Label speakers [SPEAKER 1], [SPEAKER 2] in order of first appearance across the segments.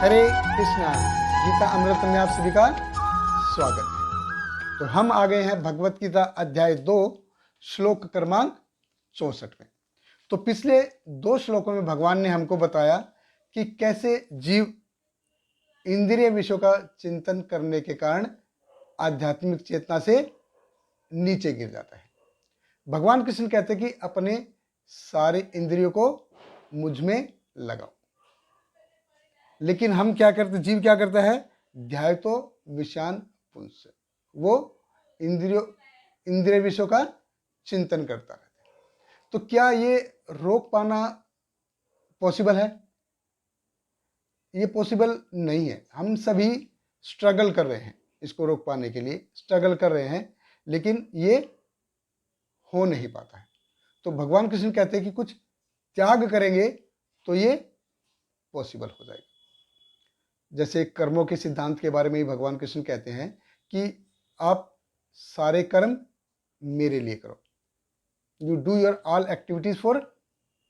[SPEAKER 1] हरे कृष्णा। गीता अमृत में आप सभी का स्वागत है। तो हम आ गए हैं भगवत गीता अध्याय 2 श्लोक क्रमांक 64 में। तो पिछले 2 श्लोकों में भगवान ने हमको बताया कि कैसे जीव इंद्रिय विषयों का चिंतन करने के कारण आध्यात्मिक चेतना से नीचे गिर जाता है। भगवान कृष्ण कहते हैं कि अपने सारे इंद्रियों को मुझ में लगाओ। लेकिन हम क्या करते, जीव क्या करता है, ध्याय तो विषयान पुंस, वो इंद्रिय विषयों का चिंतन करता रहता है। तो क्या ये रोक पाना पॉसिबल है? ये पॉसिबल नहीं है। हम सभी स्ट्रगल कर रहे हैं, इसको रोक पाने के लिए स्ट्रगल कर रहे हैं, लेकिन ये हो नहीं पाता है। तो भगवान कृष्ण कहते हैं कि कुछ त्याग करेंगे तो ये पॉसिबल हो जाएगा। जैसे कर्मों के सिद्धांत के बारे में ही भगवान कृष्ण कहते हैं कि आप सारे कर्म मेरे लिए करो, you do your all activities for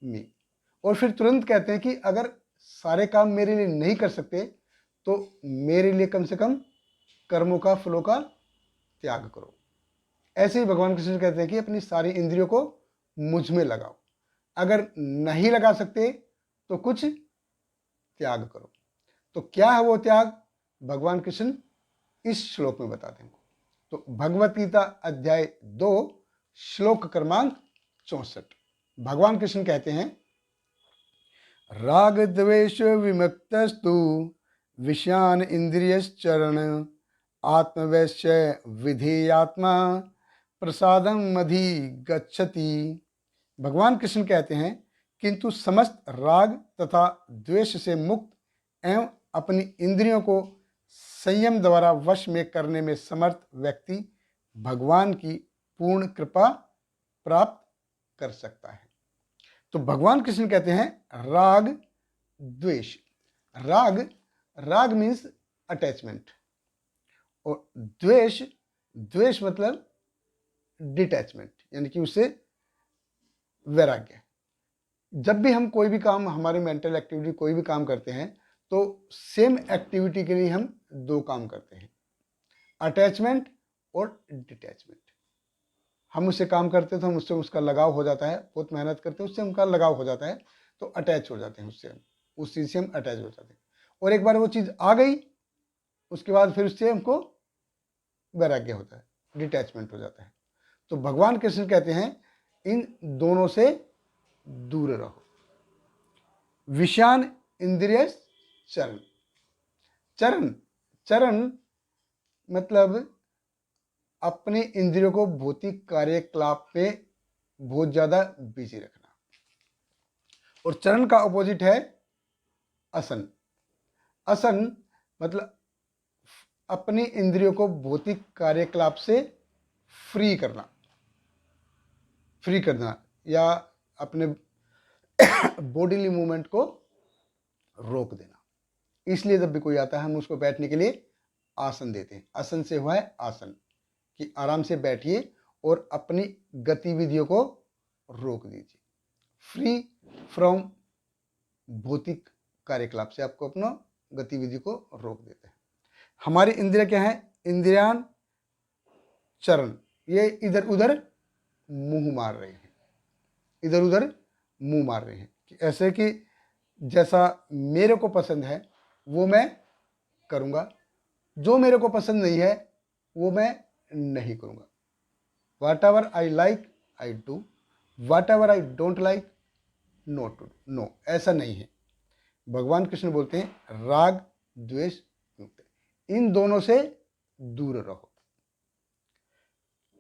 [SPEAKER 1] me. और फिर तुरंत कहते हैं कि अगर सारे काम मेरे लिए नहीं कर सकते तो मेरे लिए कम से कम कर्मों का, फलों का त्याग करो। ऐसे ही भगवान कृष्ण कहते हैं कि अपनी सारी इंद्रियों को मुझ में लगाओ। अगर नहीं लगा सकते तो कुछ त्याग करो। तो क्या है वो त्याग, भगवान कृष्ण इस श्लोक में बताते हैं। तो भगवत गीता अध्याय 2 श्लोक क्रमांक 64 भगवान कृष्ण कहते हैं, राग द्वेष विमुक्तस्तु विषयान इंद्रियश्चरण आत्मवैश्य विधेयात्मा प्रसादम मधि गच्छति। भगवान कृष्ण कहते हैं, किंतु समस्त राग तथा द्वेष से मुक्त एवं अपनी इंद्रियों को संयम द्वारा वश में करने में समर्थ व्यक्ति भगवान की पूर्ण कृपा प्राप्त कर सकता है। तो भगवान कृष्ण कहते हैं राग द्वेष। राग मीन्स अटैचमेंट, और द्वेष मतलब डिटैचमेंट, यानी कि उससे वैराग्य। जब भी हम कोई भी काम, हमारे मेंटल एक्टिविटी कोई भी काम करते हैं तो सेम एक्टिविटी के लिए हम 2 काम करते हैं, अटैचमेंट और डिटैचमेंट। हम उससे काम करते हैं तो हम उससे उसका लगाव हो जाता है, बहुत मेहनत करते हैं उससे उनका लगाव हो जाता है, तो अटैच हो जाते हैं उससे, हम उस चीज़ से हम अटैच हो जाते हैं। और एक बार वो चीज़ आ गई उसके बाद फिर उससे हमको वैराग्य होता है, डिटैचमेंट हो जाता है। तो भगवान कृष्ण कहते हैं इन दोनों से दूर रहो। विषयान इंद्रिय चरण। चरण मतलब अपने इंद्रियों को भौतिक कार्यकलाप पे बहुत ज्यादा बिजी रखना। और चरण का अपोजिट है असन। असन मतलब अपनी इंद्रियों को भौतिक कार्यकलाप से फ्री करना या अपने बॉडीली मूवमेंट को रोक देना। इसलिए जब भी कोई आता है हम उसको बैठने के लिए आसन देते हैं। आसन से हुआ है आसन, कि आराम से बैठिए और अपनी गतिविधियों को रोक दीजिए, फ्री फ्रॉम भौतिक कार्यकलाप से आपको अपना गतिविधि को रोक देते हैं। हमारी इंद्रिय क्या है, इंद्रियान चरण, ये इधर उधर मुंह मार रहे हैं, इधर उधर मुंह मार रहे हैं, कि ऐसे कि जैसा मेरे को पसंद है वो मैं करूँगा, जो मेरे को पसंद नहीं है वो मैं नहीं करूँगा। Whatever I like I do, whatever I don't like not to do. No, ऐसा नहीं है। भगवान कृष्ण बोलते हैं राग द्वेष मुक्त, इन दोनों से दूर रहो।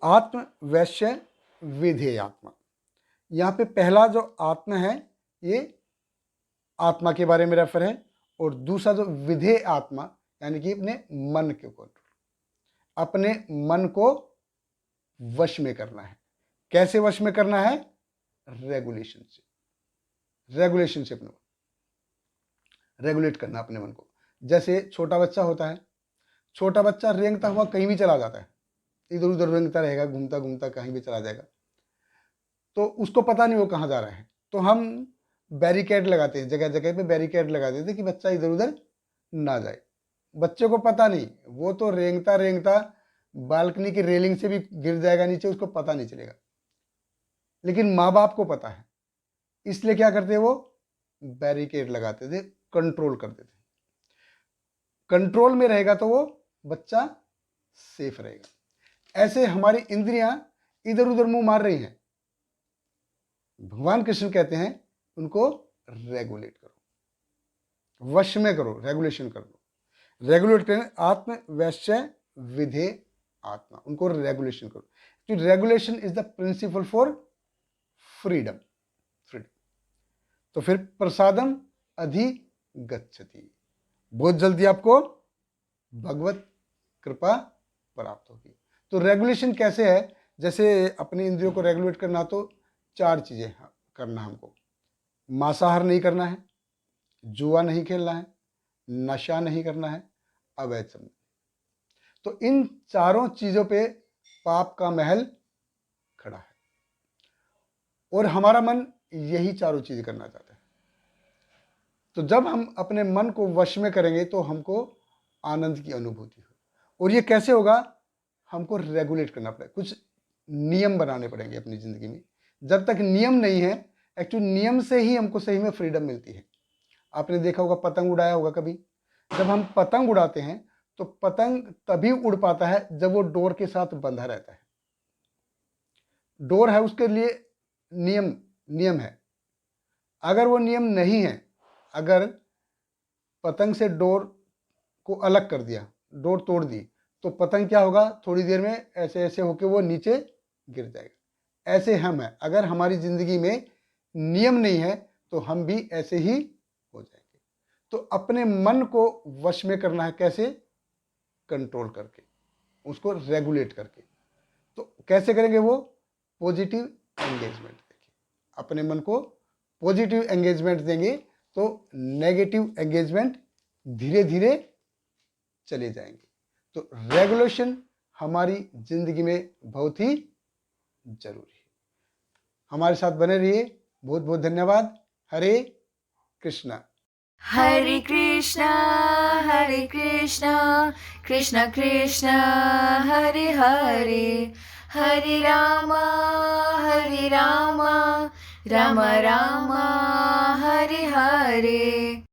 [SPEAKER 1] आत्म वैश्य विधेयात्मा, यहाँ पे पहला जो आत्मा है ये आत्मा के बारे में रेफर है, और दूसरा जो विधेय आत्मा यानी कि अपने मन के कंट्रोल, अपने मन को वश में करना है। कैसे वश में करना है, रेगुलेशन से अपने रेगुलेट करना अपने मन को। जैसे छोटा बच्चा होता है, छोटा बच्चा रेंगता हुआ कहीं भी चला जाता है, इधर उधर रेंगता रहेगा, घूमता घूमता कहीं भी चला जाएगा, तो उसको पता नहीं वो कहाँ जा रहा है। तो हम बैरिकेड लगाते हैं, जगह जगह पे बैरिकेड लगा देते कि बच्चा इधर उधर ना जाए। बच्चे को पता नहीं, वो तो रेंगता रेंगता बालकनी की रेलिंग से भी गिर जाएगा नीचे, उसको पता नहीं चलेगा। लेकिन माँ बाप को पता है, इसलिए क्या करते वो बैरिकेड लगाते थे, कंट्रोल करते थे। कंट्रोल में रहेगा तो वो बच्चा सेफ रहेगा। ऐसे हमारी इंद्रियां इधर उधर मुंह मार रही हैं, भगवान कृष्ण कहते हैं उनको रेगुलेट करो, वश में करो, रेगुलेशन कर लो। रेगुलेट करें, आत्म वैश्य विधे आत्मा, उनको रेगुलेशन करो। तो regulation is the principle for freedom. Freedom तो फिर प्रसादम अधिगच्छति, बहुत जल्दी आपको भगवत कृपा प्राप्त होगी। तो रेगुलेशन कैसे है? जैसे अपनी इंद्रियों को रेगुलेट करना तो 4 चीजें करना हमको। मांसाहार नहीं करना है, जुआ नहीं खेलना है, नशा नहीं करना है, अवैध संबंध। तो इन चारों चीजों पे पाप का महल खड़ा है और हमारा मन यही चारों चीजें करना चाहता है। तो जब हम अपने मन को वश में करेंगे तो हमको आनंद की अनुभूति हो। और ये कैसे होगा? हमको रेगुलेट करना पड़ेगा, कुछ नियम बनाने पड़ेंगे अपनी जिंदगी में। जब तक नियम नहीं है, एक्चुअली नियम से ही हमको सही में फ्रीडम मिलती है। आपने देखा होगा, पतंग उड़ाया होगा कभी। जब हम पतंग उड़ाते हैं तो पतंग तभी उड़ पाता है जब वो डोर के साथ बंधा रहता है। डोर है, उसके लिए नियम है। अगर वो नियम नहीं है, अगर पतंग से डोर को अलग कर दिया, डोर तोड़ दी, तो पतंग क्या होगा? थोड़ी देर में ऐसे ऐसे होके वो नीचे गिर जाएगा। ऐसे हम हैं, अगर हमारी जिंदगी में नियम नहीं है तो हम भी ऐसे ही हो जाएंगे। तो अपने मन को वश में करना है, कैसे? कंट्रोल करके, उसको रेगुलेट करके। तो कैसे करेंगे वो? पॉजिटिव एंगेजमेंट देंगे, अपने मन को पॉजिटिव एंगेजमेंट देंगे तो नेगेटिव एंगेजमेंट धीरे धीरे चले जाएंगे। तो रेगुलेशन हमारी जिंदगी में बहुत ही जरूरी है। हमारे साथ बने रहिए। बहुत बहुत धन्यवाद। हरे कृष्णा।
[SPEAKER 2] हरे कृष्णा कृष्ण कृष्ण हरे हरे, हरे रामा राम राम हरे हरे।